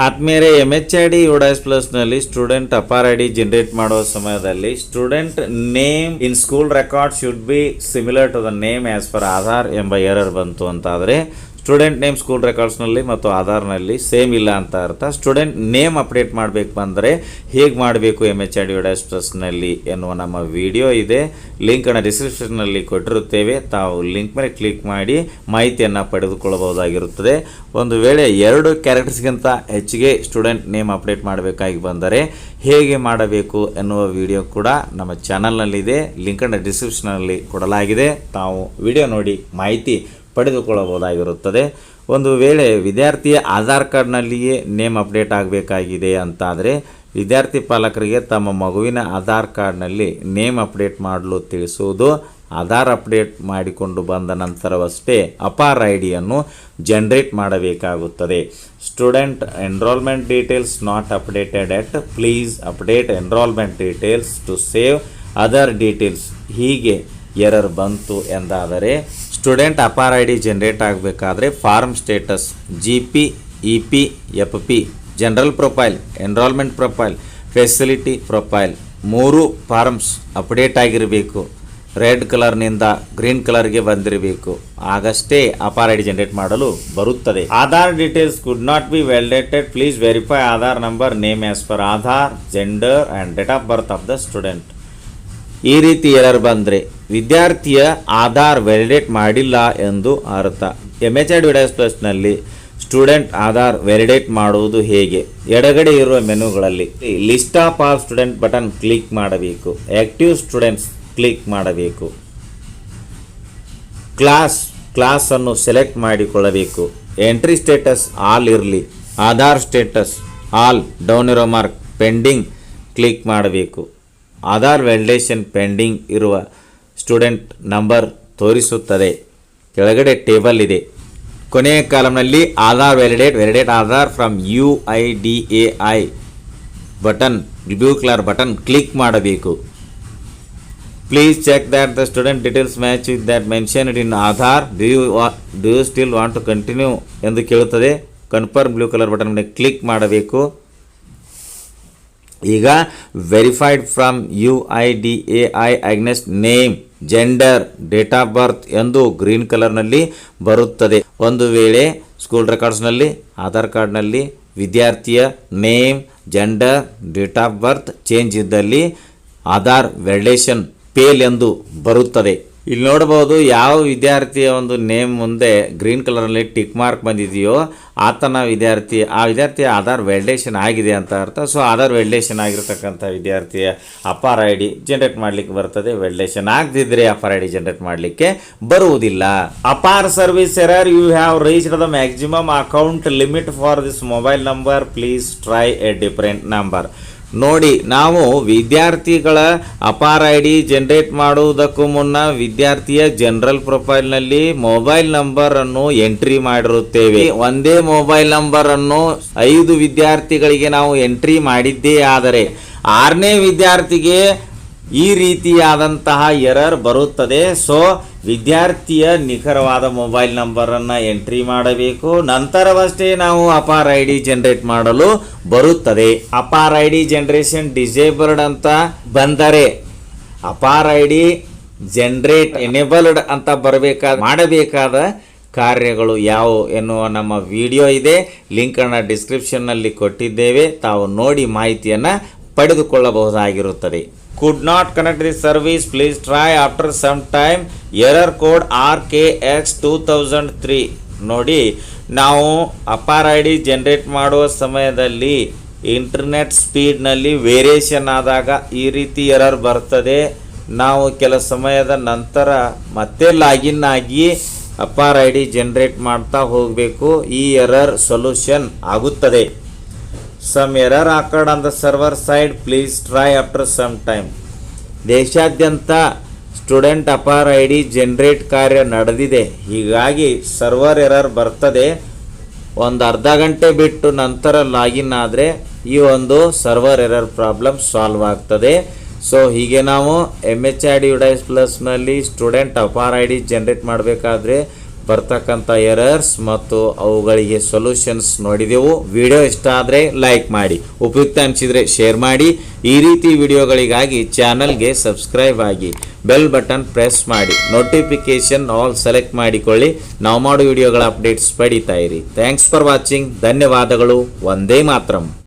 ಆದ್ಮೇಲೆ MHID UDIS ಪ್ಲಸ್ನಲ್ಲಿ student APAAR I D generate ಮಾಡುವ ಸಮಯದಲ್ಲಿ student name in school record should be similar to the name as per Aadhaar ಎಂಬ error ಬಂತು ಅಂತಾದರೆ ಸ್ಟೂಡೆಂಟ್ ನೇಮ್ ಸ್ಕೂಲ್ ರೆಕಾರ್ಡ್ಸ್ನಲ್ಲಿ ಮತ್ತು ಆಧಾರ್ನಲ್ಲಿ ಸೇಮ್ ಇಲ್ಲ ಅಂತ ಅರ್ಥ. ಸ್ಟೂಡೆಂಟ್ ನೇಮ್ ಅಪ್ಡೇಟ್ ಮಾಡಬೇಕು ಬಂದರೆ ಹೇಗೆ ಮಾಡಬೇಕು MHID UDIS ಪ್ಲಸ್ನಲ್ಲಿ ಎನ್ನುವ ನಮ್ಮ ವಿಡಿಯೋ ಇದೆ, ಲಿಂಕನ್ನು ಡಿಸ್ಕ್ರಿಪ್ಷನ್ನಲ್ಲಿ ಕೊಟ್ಟಿರುತ್ತೇವೆ. ತಾವು ಲಿಂಕ್ ಮೇಲೆ ಕ್ಲಿಕ್ ಮಾಡಿ ಮಾಹಿತಿಯನ್ನು ಪಡೆದುಕೊಳ್ಳಬಹುದಾಗಿರುತ್ತದೆ. ಒಂದು ವೇಳೆ 2 ಕ್ಯಾರೆಕ್ಟರ್ಸ್ಗಿಂತ ಹೆಚ್ಚಿಗೆ ಸ್ಟೂಡೆಂಟ್ ನೇಮ್ ಅಪ್ಡೇಟ್ ಮಾಡಬೇಕಾಗಿ ಬಂದರೆ ಹೇಗೆ ಮಾಡಬೇಕು ಎನ್ನುವ ವಿಡಿಯೋ ಕೂಡ ನಮ್ಮ ಚಾನಲ್ನಲ್ಲಿದೆ, ಲಿಂಕನ್ನು ಡಿಸ್ಕ್ರಿಪ್ಷನಲ್ಲಿ ಕೊಡಲಾಗಿದೆ. ತಾವು ವಿಡಿಯೋ ನೋಡಿ ಮಾಹಿತಿ ಪಡೆದುಕೊಳ್ಳಬಹುದಾಗಿರುತ್ತದೆ. ಒಂದು ವೇಳೆ ವಿದ್ಯಾರ್ಥಿಯ ಆಧಾರ್ ಕಾರ್ಡ್ನಲ್ಲಿಯೇ ನೇಮ್ ಅಪ್ಡೇಟ್ ಆಗಬೇಕಾಗಿದೆ ಅಂತಾದರೆ ವಿದ್ಯಾರ್ಥಿ ಪಾಲಕರಿಗೆ ತಮ್ಮ ಮಗುವಿನ ಆಧಾರ್ ಕಾರ್ಡ್ನಲ್ಲಿ ನೇಮ್ ಅಪ್ಡೇಟ್ ಮಾಡಲು ತಿಳಿಸುವುದು. ಆಧಾರ್ ಅಪ್ಡೇಟ್ ಮಾಡಿಕೊಂಡು ಬಂದ ನಂತರವಷ್ಟೇ ಅಪಾರ್ ಐ ಡಿಯನ್ನು ಜನರೇಟ್ ಮಾಡಬೇಕಾಗುತ್ತದೆ. Student enrolment details not updated yet, please update enrolment details to save other details. ಹೀಗೆ ಎರರ್ ಬಂತು ಎಂದಾದರೆ student APAAR I D generate ಆಗಬೇಕಾದ್ರೆ form status GP EP FP general profile, enrolment profile, facility profile 3 forms update ಆಗಿರಬೇಕು. Red ಕಲರ್ನಿಂದ green ಕಲರ್ಗೆ ಬಂದಿರಬೇಕು. ಆಗಷ್ಟೇ APAAR I D generate ಮಾಡಲು ಬರುತ್ತದೆ. Aadhaar details could not be validated, please verify Aadhaar number, name as per Aadhaar, gender and date of birth of the student. ಈ ರೀತಿ error ಬಂದರೆ ವಿದ್ಯಾರ್ಥಿಯ ಆಧಾರ್ ವ್ಯಾಲಿಡೇಟ್ ಮಾಡಿಲ್ಲ ಎಂದು ಅರ್ಥ. MHID UDIS ಪ್ಲಸ್ನಲ್ಲಿ ಸ್ಟೂಡೆಂಟ್ ಆಧಾರ್ ವ್ಯಾಲಿಡೇಟ್ ಮಾಡುವುದು ಹೇಗೆ? ಎಡಗಡೆ ಇರುವ ಮೆನುಗಳಲ್ಲಿ list of all student button click ಮಾಡಬೇಕು. ಆ್ಯಕ್ಟಿವ್ ಸ್ಟೂಡೆಂಟ್ಸ್ ಕ್ಲಿಕ್ ಮಾಡಬೇಕು. ಕ್ಲಾಸನ್ನು ಸೆಲೆಕ್ಟ್ ಮಾಡಿಕೊಳ್ಳಬೇಕು. ಎಂಟ್ರಿ ಸ್ಟೇಟಸ್ ಆಲ್ ಇರಲಿ. ಆಧಾರ್ ಸ್ಟೇಟಸ್ ಆಲ್, ಡೌನ್ ಇರೋ ಮಾರ್ಕ್ ಪೆಂಡಿಂಗ್ ಕ್ಲಿಕ್ ಮಾಡಬೇಕು. ಆಧಾರ್ ವ್ಯಾಲಿಡೇಷನ್ ಪೆಂಡಿಂಗ್ ಇರುವ ಸ್ಟೂಡೆಂಟ್ ನಂಬರ್ ತೋರಿಸುತ್ತದೆ. ಕೆಳಗಡೆ ಟೇಬಲ್ ಇದೆ. ಕೊನೆಯ ಕಾಲಮ್ನಲ್ಲಿ Aadhaar validate Aadhaar from UIDAI button, blue colour button click ಮಾಡಬೇಕು. Please check that the student details match with that mentioned in Aadhaar, do you still want to continue ಎಂದು ಕೇಳುತ್ತದೆ. ಕನ್ಫರ್ಮ್ ಬ್ಲೂ ಕಲರ್ ಬಟನ್ ಮೇಲೆ click ಮಾಡಬೇಕು. ಈಗ verified from UIDAI against name, gender, date of birth ಎಂದು green ಕಲರ್ನಲ್ಲಿ ಬರುತ್ತದೆ. ಒಂದು ವೇಳೆ school ರೆಕಾರ್ಡ್ಸ್ನಲ್ಲಿ Aadhaar ಕಾರ್ಡ್ನಲ್ಲಿ ವಿದ್ಯಾರ್ಥಿಯ name, gender, date of birth change ಇದ್ದಲ್ಲಿ ಆಧಾರ್ ವ್ಯಾಲಿಡೇಷನ್ ಫೇಲ್ ಎಂದು ಬರುತ್ತದೆ. ಇಲ್ಲಿ ನೋಡಬಹುದು ಯಾವ ವಿದ್ಯಾರ್ಥಿಯ ಒಂದು ನೇಮ್ ಮುಂದೆ ಗ್ರೀನ್ ಕಲರ್ನಲ್ಲಿ ಟಿಕ್ ಮಾರ್ಕ್ ಬಂದಿದೆಯೋ ಆ ವಿದ್ಯಾರ್ಥಿಯ ಆಧಾರ್ ವ್ಯಾಲಿಡೇಷನ್ ಆಗಿದೆ ಅಂತ ಅರ್ಥ. ಸೊ ಆಧಾರ್ ವ್ಯಾಲಿಡೇಷನ್ ಆಗಿರತಕ್ಕಂಥ ವಿದ್ಯಾರ್ಥಿಯ ಅಪಾರ್ ಐ ಡಿ ಜನರೇಟ್ ಮಾಡಲಿಕ್ಕೆ ಬರ್ತದೆ. ವ್ಯಾಲಿಡೇಷನ್ ಆಗದಿದ್ದರೆ ಅಪಾರ್ ಐ ಡಿ ಜನರೇಟ್ ಮಾಡಲಿಕ್ಕೆ ಬರುವುದಿಲ್ಲ. APAAR service error, you have reached the maximum account limit for this mobile number, please try a different number. ನೋಡಿ, ನಾವು ವಿದ್ಯಾರ್ಥಿಗಳ ಅಪಾರ್ ಐ ಡಿ ಜನರೇಟ್ ಮಾಡುವುದಕ್ಕೂ ಮುನ್ನ ವಿದ್ಯಾರ್ಥಿಯ ಜನರಲ್ ಪ್ರೊಫೈಲ್ನಲ್ಲಿ ಮೊಬೈಲ್ ನಂಬರ್ ಅನ್ನು ಎಂಟ್ರಿ ಮಾಡಿರುತ್ತೇವೆ. ಒಂದೇ ಮೊಬೈಲ್ ನಂಬರ್ ಅನ್ನು 5 ವಿದ್ಯಾರ್ಥಿಗಳಿಗೆ ನಾವು ಎಂಟ್ರಿ ಮಾಡಿದ್ದೇ ಆದರೆ 6ನೇ ವಿದ್ಯಾರ್ಥಿಗೆ ಈ ರೀತಿಯಾದಂತಹ ಎರರ್ ಬರುತ್ತದೆ. ಸೊ ವಿದ್ಯಾರ್ಥಿಯ ನಿಖರವಾದ ಮೊಬೈಲ್ ನಂಬರನ್ನು ಎಂಟ್ರಿ ಮಾಡಬೇಕು. ನಂತರವಷ್ಟೇ ನಾವು ಅಪಾರ್ ಐ ಡಿ ಜನರೇಟ್ ಮಾಡಲು ಬರುತ್ತದೆ. ಅಪಾರ್ ಐ ಡಿ ಜನರೇಷನ್ ಡಿಸೇಬಲ್ಡ್ ಅಂತ ಬಂದರೆ ಅಪಾರ್ ಐ ಡಿ ಜನರೇಟ್ ಎನೇಬಲ್ಡ್ ಅಂತ ಮಾಡಬೇಕಾದ ಕಾರ್ಯಗಳು ಯಾವುವು ಎನ್ನುವ ನಮ್ಮ ವಿಡಿಯೋ ಇದೆ, ಲಿಂಕನ್ನು ಡಿಸ್ಕ್ರಿಪ್ಷನ್ನಲ್ಲಿ ಕೊಟ್ಟಿದ್ದೇವೆ. ತಾವು ನೋಡಿ ಮಾಹಿತಿಯನ್ನು ಪಡೆದುಕೊಳ್ಳಬಹುದಾಗಿರುತ್ತದೆ. could not connect the service, please try after some time, error code RKX2003. ನೋಡಿ, ನಾವು ಅಪಾರ್ ಐ ಡಿ ಜನರೇಟ್ ಮಾಡುವ ಸಮಯದಲ್ಲಿ ಇಂಟರ್ನೆಟ್ ಸ್ಪೀಡ್ನಲ್ಲಿ ವೇರಿಯೇಷನ್ ಆದಾಗ ಈ ರೀತಿ ಎರರ್ ಬರ್ತದೆ. ನಾವು ಕೆಲ ಸಮಯದ ನಂತರ ಮತ್ತೆ ಲಾಗಿನ್ ಆಗಿ ಅಪಾರ್ ಐ ಡಿ ಜನರೇಟ್ ಮಾಡ್ತಾ ಹೋಗಬೇಕು. ಈ ಎರರ್ ಸೊಲ್ಯೂಷನ್ ಆಗುತ್ತದೆ. Some error occurred on the server side, please try after some time. ದೇಶಾದ್ಯಂತ student APAAR I D generate ಕಾರ್ಯ ನಡೆದಿದೆ. ಹೀಗಾಗಿ ಸರ್ವರ್ ಎರರ್ ಬರ್ತದೆ. ಒಂದು ಅರ್ಧ ಗಂಟೆ ಬಿಟ್ಟು ನಂತರ ಲಾಗಿನ್ ಆದರೆ ಈ ಒಂದು ಸರ್ವರ್ ಎರರ್ ಪ್ರಾಬ್ಲಮ್ ಸಾಲ್ವ್ ಆಗ್ತದೆ. ಸೊ ಹೀಗೆ ನಾವು MHID UDIS ಪ್ಲಸ್ನಲ್ಲಿ student APAAR I D generate ಮಾಡಬೇಕಾದ್ರೆ ಬರ್ತಕ್ಕಂಥ ಎರರ್ಸ್ ಮತ್ತು ಅವುಗಳಿಗೆ ಸೊಲ್ಯೂಷನ್ಸ್ ನೋಡಿದೆವು. ವಿಡಿಯೋ ಇಷ್ಟ ಆದರೆ ಲೈಕ್ ಮಾಡಿ, ಉಪಯುಕ್ತ ಅನಿಸಿದರೆ ಶೇರ್ ಮಾಡಿ. ಈ ರೀತಿ ವಿಡಿಯೋಗಳಿಗಾಗಿ ಚಾನಲ್ಗೆ ಸಬ್ಸ್ಕ್ರೈಬ್ ಆಗಿ, ಬೆಲ್ ಬಟನ್ ಪ್ರೆಸ್ ಮಾಡಿ, ನೋಟಿಫಿಕೇಶನ್ ಆಲ್ ಸೆಲೆಕ್ಟ್ ಮಾಡಿಕೊಳ್ಳಿ. ನಾವು ಮಾಡೋ ವಿಡಿಯೋಗಳ ಅಪ್ಡೇಟ್ಸ್ ಪಡಿತಾ ಇರಿ. Thanks for watching. ಧನ್ಯವಾದಗಳು. ವಂದೇ ಮಾತರಂ.